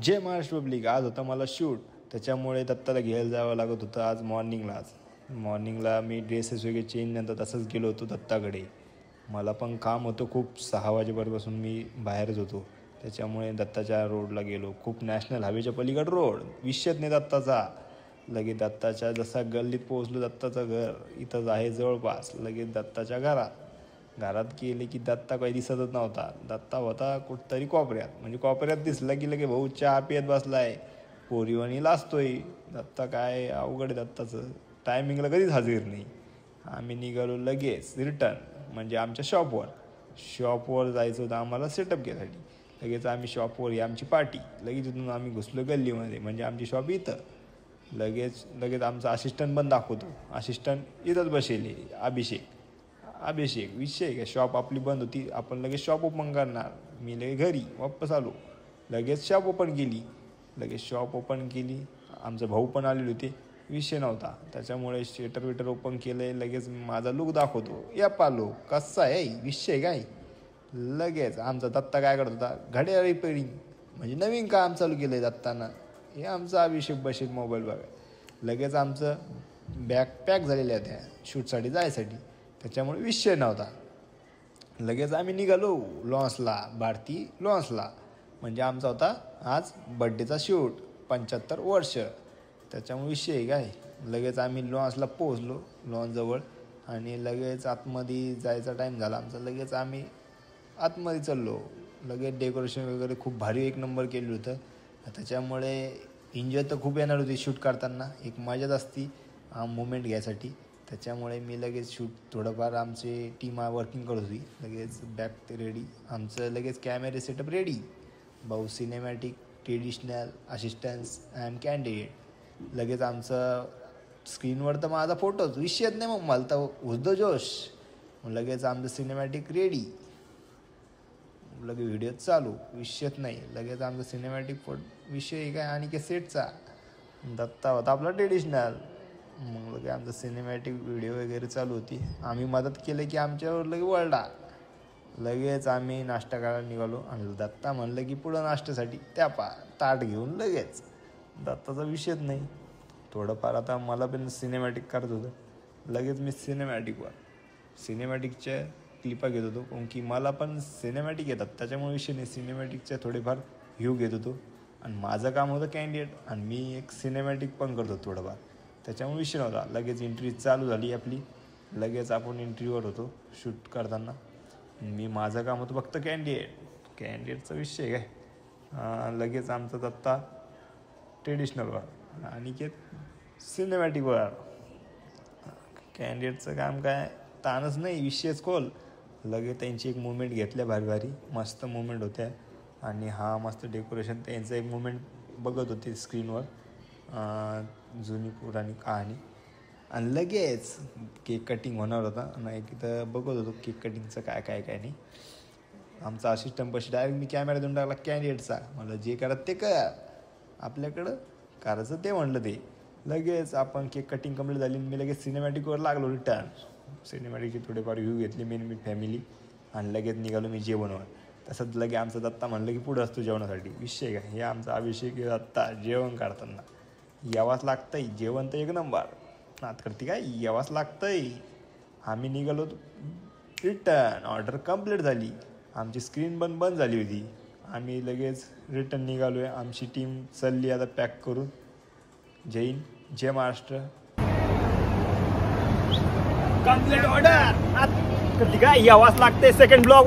जय Maharashtra public. आज होता मला शूट, त्याच्यामुळे दत्ताला घ्यायला जावं लागत होतं आज मॉर्निंगला मी ड्रेसेस वगैरे चेंज नंतर तसंच गेलो होतो दत्ताकडे. मला पण काम होतं खूप, 6 वाजेपर्यंतपासून मी बाहेरच होतो, त्याच्यामुळे दत्ताच्या रोडला गेलो. खूप नॅशनल हायवेच्या पलीकडे रोड, विषयच नाही दत्ताचा. लगेच दत्ताच्या जसा गल्लीत पोहोचलो, दत्ताचं घर इथंच आहे जवळपास. लगेच दत्ताच्या घरात गेले की दत्ता काही दिसतच नव्हता. दत्ता होता कुठतरी कोपऱ्यात, म्हणजे कोपऱ्यात दिसला की लगे भाऊ चहा पियत बसलाय, पोरीवाणी लाजतोय. दत्ता काय अवघड आहे दत्ताचं, टायमिंगला कधीच हजर नाही. आम्ही निघालो लगेच रिटर्न, म्हणजे आमच्या शॉपवर जायचं होतं आम्हाला सेटअप घ्यायसाठी. लगेच आम्ही शॉपवर, ही आमची पार्टी. लगेच तिथून आम्ही घुसलो गल्लीमध्ये, म्हणजे आमची शॉप इथं. लगेच आमचा असिस्टंट पण दाखवतो. असिस्टंट इथंच बसेल, अभिषेक. विषय काय, शॉप आपली बंद होती, आपण लगेच शॉप ओपन करणार. मी लगेच घरी वापस आलो, लगेच शॉप ओपन केली. आमचा भाऊ पण आलेले होते, विषय नव्हता, त्याच्यामुळे शटर ओपन केलं. लगेच माझा लुक दाखवतो, या पालो कसा आहे, विषय काय. लगेच आमचा दत्ता काय करत होता, घड्याळ रिपेअरिंग, म्हणजे नवीन काम चालू केलं आहे दत्तानं. हे आमचा अभिषेक बसेल मोबाईल बघा. लगेच आमचं बॅग पॅक झालेल्या होत्या शूटसाठी जायसाठी, त्याच्यामुळे विषय नव्हता. लगेच आम्ही निघालो भारती लॉन्सला, म्हणजे आमचा होता आज बड्डेचा शूट, 75 वर्ष, त्याच्यामुळे विषय काय. लगेच आम्ही लॉन्सला पोहोचलो, लॉन्सजवळ, आणि लगेच आतमध्ये जायचा टाईम झाला आमचा. लगेच आम्ही आतमध्ये चाललो. लगेच डेकोरेशन वगैरे खूप भारी एक नंबर केलं होतं, त्याच्यामुळे एन्जॉय तर खूप येणार होती शूट करताना. एक मजाच असती मोमेंट घ्यायसाठी, त्याच्यामुळे मी लगेच शूट थोडंफार आमची टीम वर्किंग करत होती. लगेच बॅक रेडी, आमचं लगेच कॅमेरे सेटअप रेडी. भाऊ cinematic, traditional, assistance and candidate. लगेच आमचं स्क्रीनवर तर माझा फोटोच, विषयच नाही, मग मला तर उद्दो जोश. लगेच आमचं सिनेमॅटिक रेडी, लगेच व्हिडिओ चालू, विषयच नाही. लगेच आमचं सिनेमॅटिक फोटो विषय काय, आणि काय सेटचा दत्ता होता आपला ट्रेडिशनल. मग लगे आमचं सिनेमॅटिक व्हिडिओ वगैरे चालू होती. आम्ही मदत केली की आमच्यावर लगे वळला. लगेच आम्ही नाश्ता करायला निघालो, आणि दत्ता म्हणलं की पुढं नाश्त्यासाठी त्या ताट घेऊन लगेच. दत्ताचा विषयच नाही. थोडंफार आता मला पण सिनेमॅटिक करत होतं. लगेच मी सिनेमॅटिकच्या क्लिपा घेत होतो, कारण की मला पण सिनेमॅटिक येतात, त्याच्यामुळे विषय नाही. सिनेमॅटिकच्या थोडेफार व्ह्यू घेत होतो, आणि माझं काम होतं कॅन्डिडेट, आणि मी एक सिनेमॅटिक पण करतो थोडंफार, त्याच्यामुळे विषय नव्हता. लगेच एंट्री चालू झाली आपली. लगेच आपण एंट्रीवर होतो शूट करताना. मी माझं काम होतं फक्त कॅन्डिडेटचा विषय काय. लगेच आमचा दत्ता ट्रेडिशनलवर, आणि सिनेमॅटिकवर. कॅन्डिडेटचं काम काय ताणच नाही, विषयच खोल. लगेच त्यांची एक मुवमेंट घेतल्या भारी मस्त मुवमेंट होत्या, आणि मस्त डेकोरेशन, त्यांचं एक मुवमेंट बघत होते स्क्रीनवर, जुनी पुराणी कहाणी. आणि लगेच केक कटिंग होणार होता, नाही तिथं बघत होतो केक कटिंगचं काय नाही. आमचा असिस्टंट पशी डायरेक्ट मी कॅमेरा देऊन टाकला कॅन्डिडेटचा, मला जे करत ते कर, आपल्याकडं करायचं ते म्हणलं ते. लगेच आपण केक कटिंग कंप्लीट झाली, मी लगेच सिनेमॅटिकवर लागलो रिटर्न. सिनेमॅटिकचे थोडेफार व्ह्यू घेतले मी फॅमिली, आणि लगेच निघालो मी जेवणवर. तसंच लगे आमचा दत्ता म्हणलं की पुढं असतो जेवणासाठी, विषय काय. हे आमचा अभिषेक दत्ता जेवण काढताना यावाच लागतंय, जेवण तर एक नंबर, नात करते काय, यावाच लागतंय. आम्ही निघालो रिटर्न, ऑर्डर कंप्लीट झाली, आमची स्क्रीन पण बंद झाली होती. आम्ही लगेच रिटर्न निघालो आहे. आमची टीम चालली आता पॅक करून. जय महाराष्ट्र. कंप्लीट ऑर्डर, नात करते काय, यावाच लागतंय. Second blog